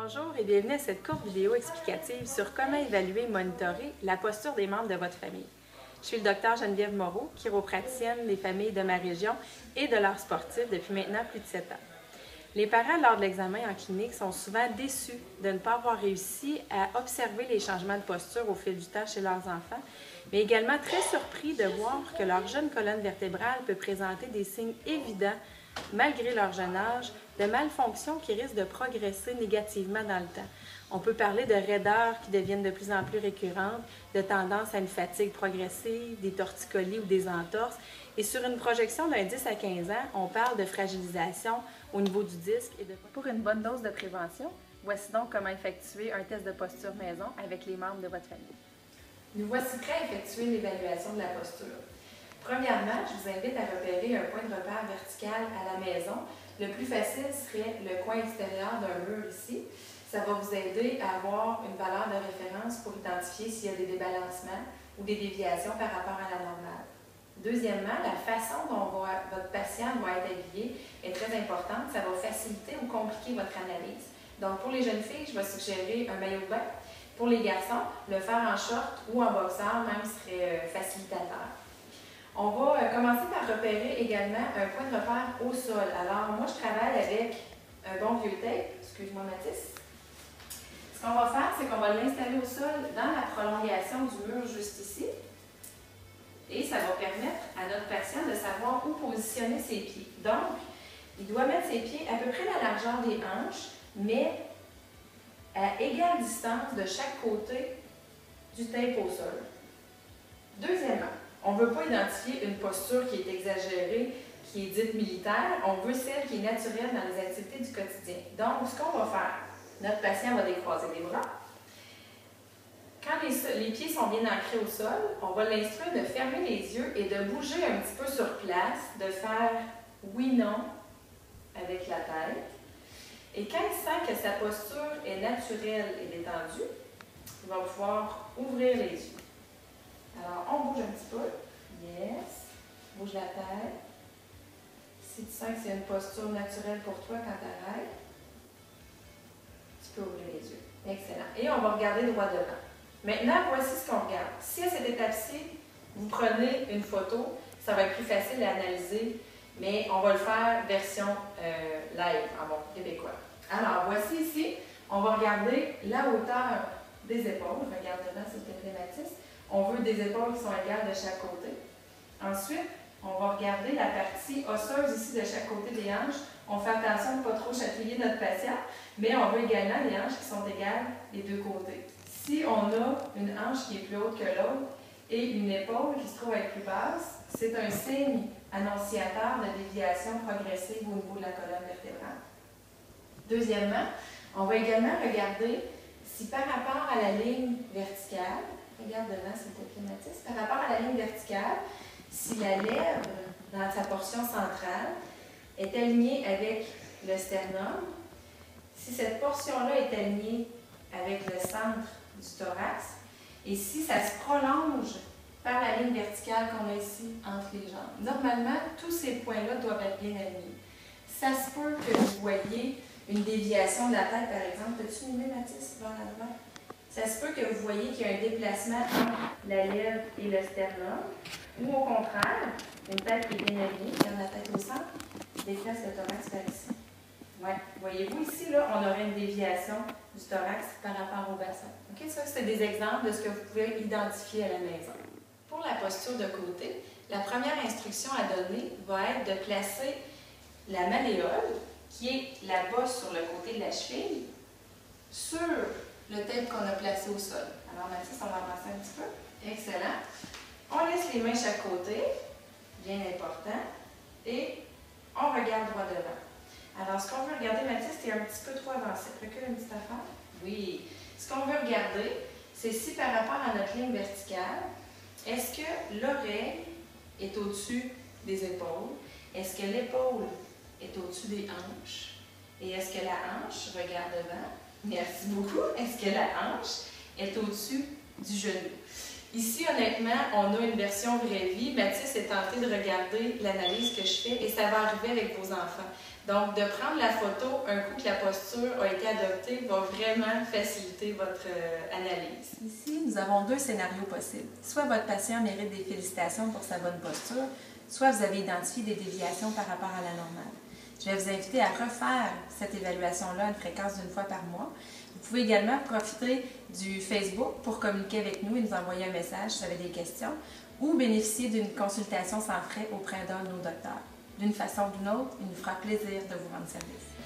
Bonjour et bienvenue à cette courte vidéo explicative sur comment évaluer et monitorer la posture des membres de votre famille. Je suis le docteur Geneviève Moreau, chiropraticienne des familles de ma région et de leurs sportifs depuis maintenant plus de 7 ans. Les parents, lors de l'examen en clinique, sont souvent déçus de ne pas avoir réussi à observer les changements de posture au fil du temps chez leurs enfants, mais également très surpris de voir que leur jeune colonne vertébrale peut présenter des signes évidents, malgré leur jeune âge, de malfonctions qui risquent de progresser négativement dans le temps. On peut parler de raideurs qui deviennent de plus en plus récurrentes, de tendance à une fatigue progressive, des torticolis ou des entorses. Et sur une projection d'un 10 à 15 ans, on parle de fragilisation au niveau du disque. Pour une bonne dose de prévention, voici donc comment effectuer un test de posture maison avec les membres de votre famille. Nous voici prêts à effectuer l'évaluation de la posture. Premièrement, je vous invite à repérer un point de repère vertical à la maison. Le plus facile serait le coin extérieur d'un mur ici. Ça va vous aider à avoir une valeur de référence pour identifier s'il y a des débalancements ou des déviations par rapport à la normale. Deuxièmement, la façon dont votre patient doit être habillé est très importante. Ça va faciliter ou compliquer votre analyse. Donc, pour les jeunes filles, je vais suggérer un maillot de bain. Pour les garçons, le faire en short ou en boxeur même serait facilitateur. On va commencer par repérer également un point de repère au sol. Alors, moi, je travaille avec un bon vieux tape. Excuse-moi, Mathis. Ce qu'on va faire, c'est qu'on va l'installer au sol dans la prolongation du mur juste ici. Et ça va permettre à notre patient de savoir où positionner ses pieds. Donc, il doit mettre ses pieds à peu près à la largeur des hanches, mais à égale distance de chaque côté du tape au sol. Deuxièmement, on ne veut pas identifier une posture qui est exagérée, qui est dite militaire. On veut celle qui est naturelle dans les activités du quotidien. Donc, ce qu'on va faire, notre patient va décroiser les bras. Quand les pieds sont bien ancrés au sol, on va l'instruire de fermer les yeux et de bouger un petit peu sur place, de faire oui-non avec la tête. Et quand il sent que sa posture est naturelle et détendue, il va pouvoir ouvrir les yeux. Alors, on bouge un petit peu. Yes. Bouge la tête. Si tu sens que c'est une posture naturelle pour toi quand tu arrêtes, tu peux ouvrir les yeux. Excellent. Et on va regarder droit devant. Maintenant, voici ce qu'on regarde. Si à cette étape-ci, vous prenez une photo, ça va être plus facile à analyser, mais on va le faire version live en bon québécois. Alors, voici ici, on va regarder la hauteur des épaules. Regarde devant, s'il te plaît, Mathis. On veut des épaules qui sont égales de chaque côté. Ensuite, on va regarder la partie osseuse ici de chaque côté des hanches. On fait attention de ne pas trop chatouiller notre patient, mais on veut également des hanches qui sont égales des deux côtés. Si on a une hanche qui est plus haute que l'autre et une épaule qui se trouve être plus basse, c'est un signe annonciateur de déviation progressive au niveau de la colonne vertébrale. Deuxièmement, on va également regarder si par rapport à la ligne verticale, regarde devant s'il te plaît, Mathis, par rapport à la ligne verticale, si la lèvre dans sa portion centrale est alignée avec le sternum, si cette portion-là est alignée avec le centre du thorax, et si ça se prolonge par la ligne verticale qu'on a ici entre les jambes. Normalement, tous ces points-là doivent être bien alignés. Ça se peut que vous voyez une déviation de la tête, par exemple. Peux-tu mimer, Mathis, vers la droite? Ça se peut que vous voyez qu'il y a un déplacement entre la lèvre et le sternum, ou au contraire, une tête qui est bien alignée, garde la tête au centre, déplace le thorax par ici. Ouais. Voyez-vous ici, là, on aurait une déviation du thorax par rapport au bassin. Okay? Ça, c'est des exemples de ce que vous pouvez identifier à la maison. Pour la posture de côté, la première instruction à donner va être de placer la malléole, qui est la bosse sur le côté de la cheville, sur le tape qu'on a placé au sol. Alors, Mathis, on va avancer un petit peu. Excellent. On laisse les mains chaque côté, bien important, et on regarde droit devant. Alors, ce qu'on veut regarder, Mathis, c'est un petit peu trop avancé. Recule une petite affaire. Oui. Ce qu'on veut regarder, c'est si par rapport à notre ligne verticale, est-ce que l'oreille est au-dessus des épaules? Est-ce que l'épaule est au-dessus des hanches? Et est-ce que la hanche, regarde devant, merci beaucoup, est-ce que la hanche est au-dessus du genou? Ici, honnêtement, on a une version vraie vie. Mathis est tenté de regarder l'analyse que je fais et ça va arriver avec vos enfants. Donc, de prendre la photo un coup que la posture a été adoptée va vraiment faciliter votre analyse. Ici, nous avons deux scénarios possibles. Soit votre patient mérite des félicitations pour sa bonne posture, soit vous avez identifié des déviations par rapport à la normale. Je vais vous inviter à refaire cette évaluation-là à une fréquence d'une fois par mois. Vous pouvez également profiter du Facebook pour communiquer avec nous et nous envoyer un message si vous avez des questions ou bénéficier d'une consultation sans frais auprès d'un de nos docteurs. D'une façon ou d'une autre, il nous fera plaisir de vous rendre service.